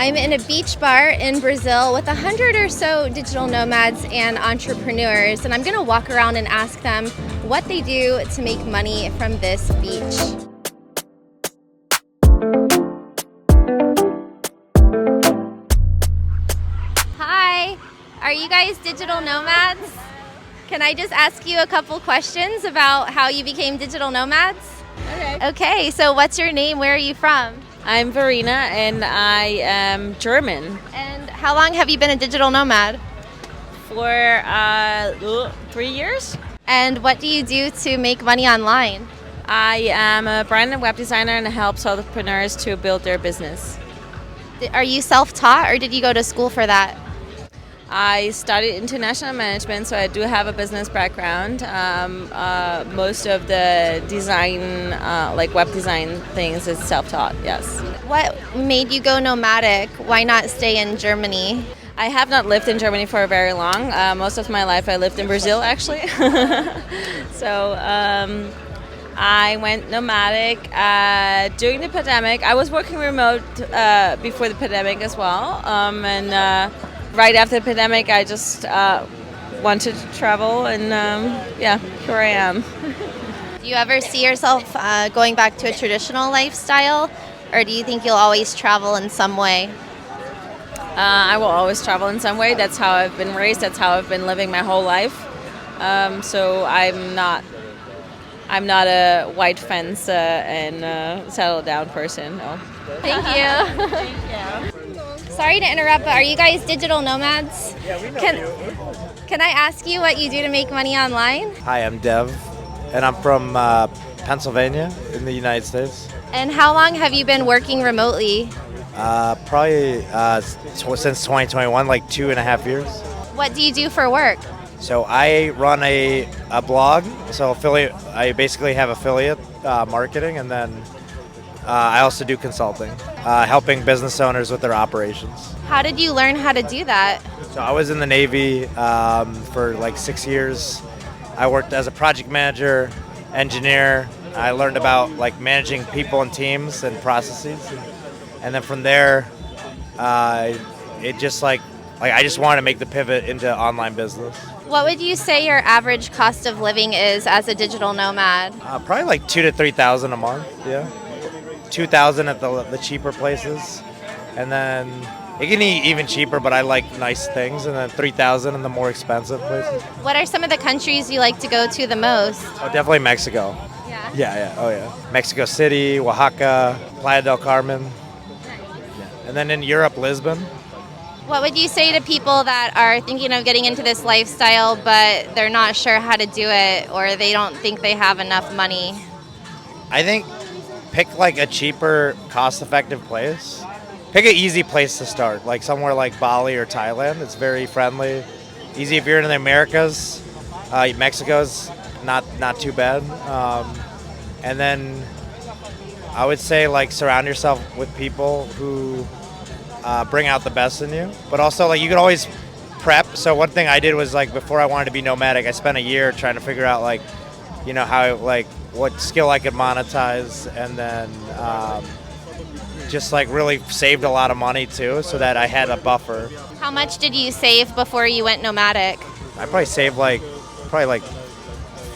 I'm in a beach bar in Brazil with 100 or so digital nomads and entrepreneurs, and I'm going to walk around and ask them what they do to make money from this beach. Hi, are you guys digital nomads? Can I just ask you a couple questions about how you became digital nomads? Okay, so what's your name? Where are you from? I'm Verena and I am German. And how long have you been a digital nomad? For 3 years. And what do you do to make money online? I am a brand and web designer and help solopreneurs to build their business. Are you self-taught or did you go to school for that? I studied international management, so I do have a business background. Most of the design, like web design things, is self-taught, yes. What made you go nomadic? Why not stay in Germany? I have not lived in Germany for very long. Most of my life I lived in Brazil, actually. So I went nomadic during the pandemic. I was working remote before the pandemic as well. Right after the pandemic, I just wanted to travel, and here I am. Do you ever see yourself going back to a traditional lifestyle, or do you think you'll always travel in some way? I will always travel in some way. That's how I've been raised. That's how I've been living my whole life. So I'm not a white fence and settle down person. No. Thank you. Thank you. Sorry to interrupt, but are you guys digital nomads? Yeah, we know you. Can I ask you what you do to make money online? Hi, I'm Dev, and I'm from Pennsylvania in the United States. And how long have you been working remotely? Probably since 2021, like 2.5 years. What do you do for work? So I run a blog, so affiliate. I basically have affiliate marketing, and then I also do consulting, helping business owners with their operations. How did you learn how to do that? So I was in the Navy for like 6 years. I worked as a project manager, engineer. I learned about like managing people and teams and processes, and then from there, it just like I just wanted to make the pivot into online business. What would you say your average cost of living is as a digital nomad? Probably like $2,000 to $3,000 a month. Yeah. 2,000 at the cheaper places, and then it can eat even cheaper, but I like nice things, and then 3,000 in the more expensive places. What are some of the countries you like to go to the most? Oh, definitely Mexico. Yeah. Yeah. Oh yeah. Mexico City, Oaxaca, Playa del Carmen. Yeah. And then in Europe, Lisbon. What would you say to people that are thinking of getting into this lifestyle, but they're not sure how to do it, or they don't think they have enough money? I think pick like a cheaper, cost-effective place. Pick an easy place to start, like somewhere like Bali or Thailand. It's very friendly, easy if you're in the Americas. Mexico's not too bad. And then I would say like surround yourself with people who bring out the best in you. But also like you can always prep. So one thing I did was like before I wanted to be nomadic, I spent a year trying to figure out like, you know, how like what skill I could monetize, and then just like really saved a lot of money too, so that I had a buffer. How much did you save before you went nomadic? I probably saved like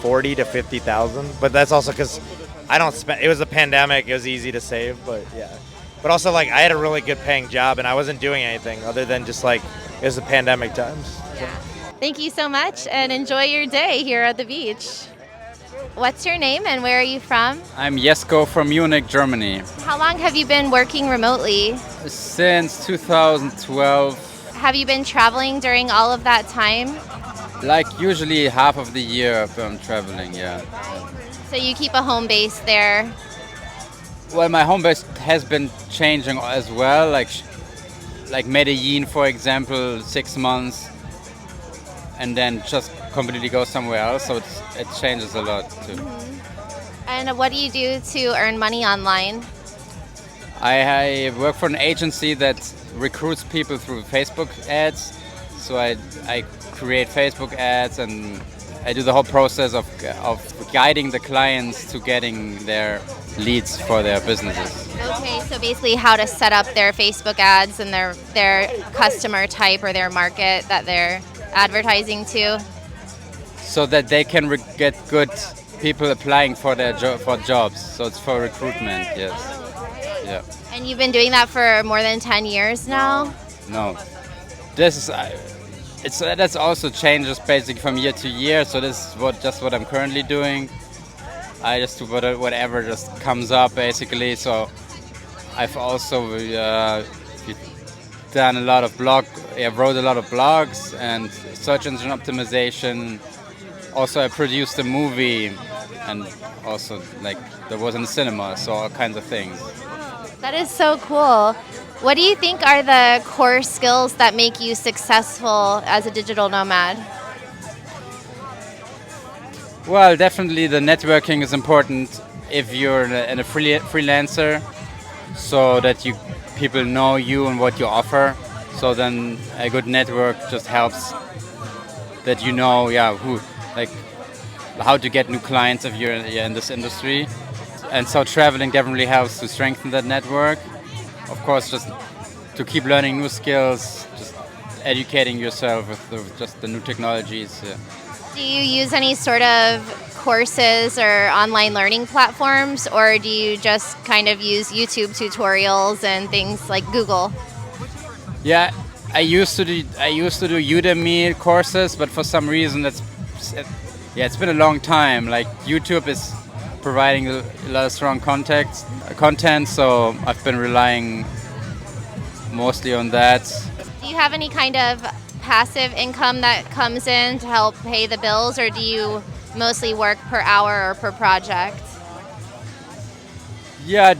40 to 50,000, but that's also because I don't spend. It was a pandemic; it was easy to save, but yeah. But also like I had a really good paying job, and I wasn't doing anything other than just like it was the pandemic times. So. Yeah. Thank you so much, and enjoy your day here at the beach. What's your name and where are you from? I'm Jesco from Munich, Germany. How long have you been working remotely? Since 2012. Have you been traveling during all of that time? Like usually half of the year I'm traveling, yeah. So you keep a home base there? Well, my home base has been changing as well, like Medellin, for example, 6 months, and then just completely go somewhere else, so it changes a lot too. Mm-hmm. And what do you do to earn money online? I work for an agency that recruits people through Facebook ads, so I create Facebook ads and I do the whole process of guiding the clients to getting their leads for their businesses. Okay, so basically how to set up their Facebook ads and their customer type or their market that they're advertising to. So that they can get good people applying for their for jobs. So it's for recruitment, yes. Yeah. And you've been doing that for more than 10 years now? No. This is that's also changes basically from year to year. So this is just what I'm currently doing. I just do whatever just comes up basically. So I've also done a lot of wrote a lot of blogs and search engine optimization. Also, I produced a movie, and also like there was in the cinema, so all kinds of things. That is so cool. What do you think are the core skills that make you successful as a digital nomad? Well, definitely the networking is important if you're a freelancer, so that people know you and what you offer. So then a good network just helps that you know, how to get new clients if you're in this industry. And so traveling definitely helps to strengthen that network. Of course, just to keep learning new skills, just educating yourself with just the new technologies. Yeah. Do you use any sort of courses or online learning platforms, or do you just kind of use YouTube tutorials and things like Google? Yeah, I used to do Udemy courses, but for some reason it's been a long time. Like YouTube is providing a lot of strong content, so I've been relying mostly on that. Do you have any kind of passive income that comes in to help pay the bills, or do you mostly work per hour or per project? Yeah,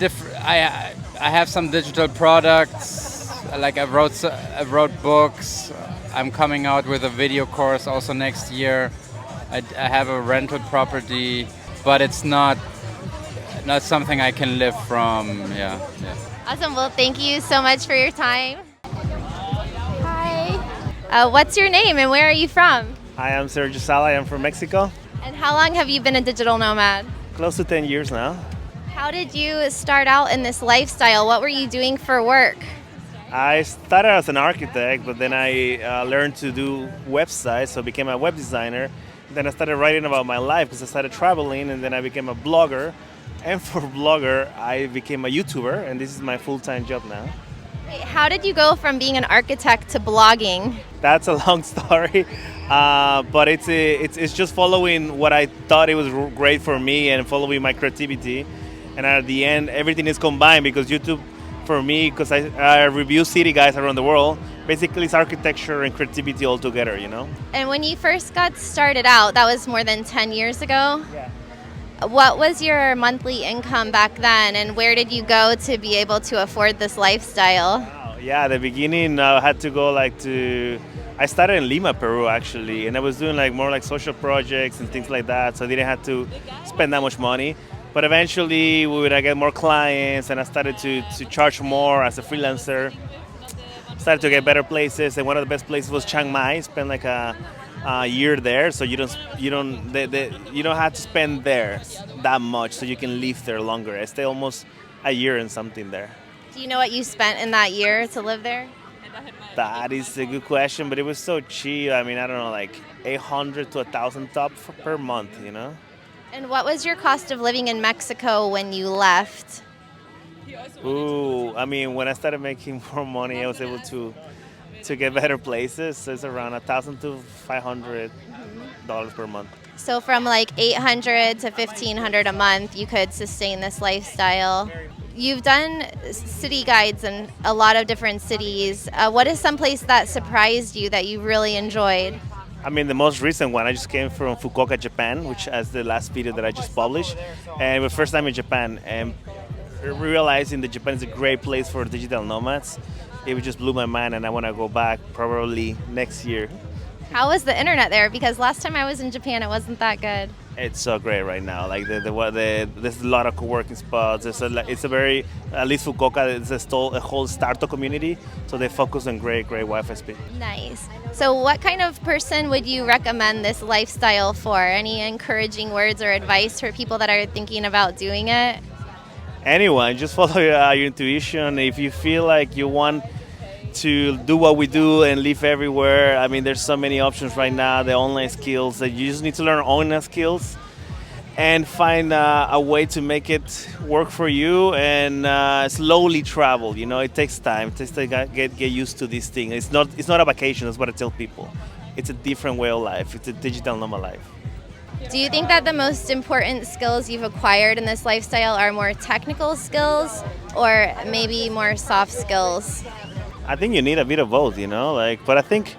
I have some digital products. Like I wrote books. I'm coming out with a video course also next year. I have a rental property, but it's not something I can live from. Yeah. Awesome. Well, thank you so much for your time. Hi. What's your name and where are you from? Hi, I'm Sergio Sala. I'm from Mexico. And how long have you been a digital nomad? Close to 10 years now. How did you start out in this lifestyle? What were you doing for work? I started as an architect, but then I learned to do websites, so I became a web designer. Then I started writing about my life because I started traveling, and then I became a blogger. And for blogger, I became a YouTuber, and this is my full-time job now. How did you go from being an architect to blogging? That's a long story, but it's just following what I thought it was great for me and following my creativity. And at the end, everything is combined because YouTube, for me, because I review city guides around the world, basically it's architecture and creativity all together, you know? And when you first got started out, that was more than 10 years ago? Yeah. What was your monthly income back then, and where did you go to be able to afford this lifestyle? Wow. Yeah, at the beginning, I had to go I started in Lima, Peru, actually, and I was doing more social projects and things like that, so I didn't have to spend that much money. But eventually, I get more clients, and I started to charge more as a freelancer. Started to get better places, and one of the best places was Chiang Mai. Spent a year there, so you don't have to spend there that much, so you can live there longer. I stayed almost a year and something there. Do you know what you spent in that year to live there? That is a good question, but it was so cheap. I mean, I don't know, like 800 to 1,000 top per month, you know? And what was your cost of living in Mexico when you left? Ooh, I mean, when I started making more money, I was able to get better places. So it's around $1,000 to $500 per month. So from like $800 to $1,500 a month, you could sustain this lifestyle. You've done city guides in a lot of different cities. What is some place that surprised you that you really enjoyed? I mean, the most recent one, I just came from Fukuoka, Japan, which is the last video that I just published. And it was first time in Japan, and realizing that Japan is a great place for digital nomads, it just blew my mind, and I want to go back probably next year. How was the internet there? Because last time I was in Japan, it wasn't that good. It's so great right now. Like there's a lot of co-working spots. It's a very, at least Fukuoka, it's a whole startup community, so they focus on great Wi-Fi speed. Nice. So what kind of person would you recommend this lifestyle for? Any encouraging words or advice for people that are thinking about doing it? anyone, just follow your intuition. If you feel like you want to do what we do and live everywhere, I mean, there's so many options right now. The online skills that you just need to learn online skills and find a way to make it work for you and slowly travel. You know, it takes time. It takes to get used to this thing. It's not a vacation. That's what I tell people. It's a different way of life. It's a digital nomad life. Do you think that the most important skills you've acquired in this lifestyle are more technical skills or maybe more soft skills? I think you need a bit of both, you know, but I think,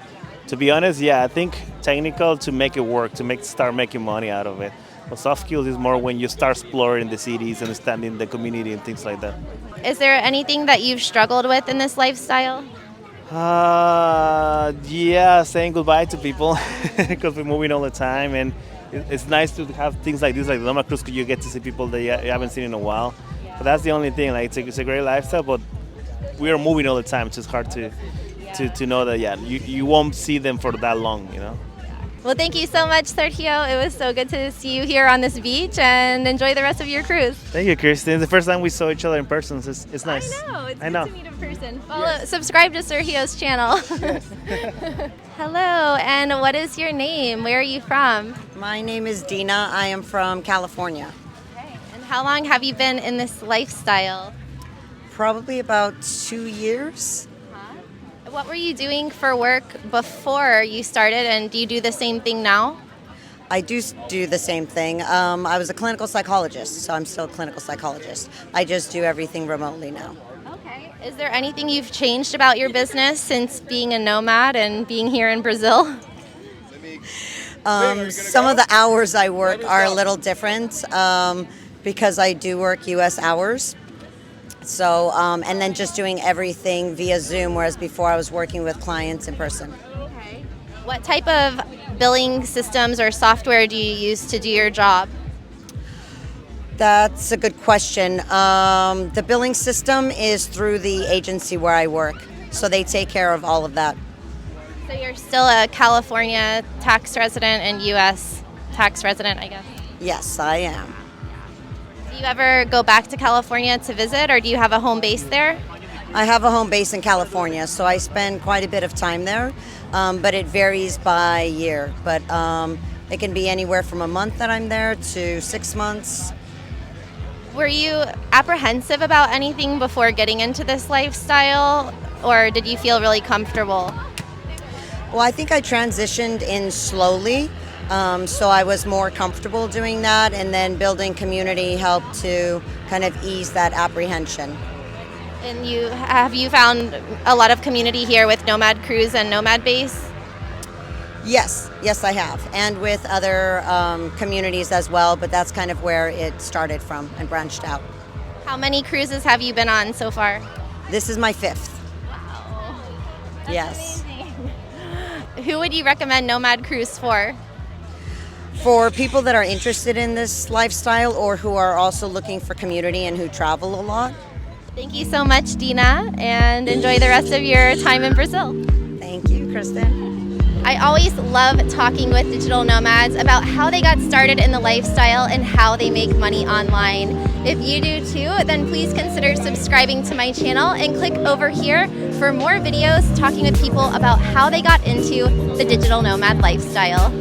to be honest, I think technical to make it work, start making money out of it. But soft skills is more when you start exploring the cities, understanding the community and things like that. Is there anything that you've struggled with in this lifestyle? Saying goodbye to people because we're moving all the time, and it's nice to have things like this, like the Nomad Cruise, because you get to see people that you haven't seen in a while. But that's the only thing. Like, it's a great lifestyle, but we are moving all the time. It's just hard to know that you won't see them for that long, you know. Well, thank you so much, Sergio. It was so good to see you here on this beach, and enjoy the rest of your cruise. Thank you, Kristin. It's the first time we saw each other in person. So it's nice. I know. It's good to meet in person. Subscribe to Sergio's channel. Yes. Hello, and what is your name? Where are you from? My name is Dina. I am from California. Okay. And how long have you been in this lifestyle? Probably about 2 years. What were you doing for work before you started, and do you do the same thing now? I do the same thing. I was a clinical psychologist, so I'm still a clinical psychologist. I just do everything remotely now. Okay. Is there anything you've changed about your business since being a nomad and being here in Brazil? Some of the hours I work are a little different because I do work U.S. hours. So, and then just doing everything via Zoom, whereas before I was working with clients in person. Okay. What type of billing systems or software do you use to do your job? That's a good question. The billing system is through the agency where I work, so they take care of all of that. So you're still a California tax resident and U.S. tax resident, I guess? Yes, I am. Do you ever go back to California to visit, or do you have a home base there? I have a home base in California, so I spend quite a bit of time there, but it varies by year. But it can be anywhere from a month that I'm there to 6 months. Were you apprehensive about anything before getting into this lifestyle, or did you feel really comfortable? Well, I think I transitioned in slowly. So I was more comfortable doing that, and then building community helped to kind of ease that apprehension. And have you found a lot of community here with Nomad Cruise and Nomad Base? Yes, I have, and with other communities as well, but that's kind of where it started from and branched out. How many cruises have you been on so far? This is my 5th. Wow. Yes. Amazing. Who would you recommend Nomad Cruise for? For people that are interested in this lifestyle or who are also looking for community and who travel a lot. Thank you so much, Dina, and enjoy the rest of your time in Brazil. Thank you, Kristin. I always love talking with digital nomads about how they got started in the lifestyle and how they make money online. If you do too, then please consider subscribing to my channel and click over here for more videos talking with people about how they got into the digital nomad lifestyle.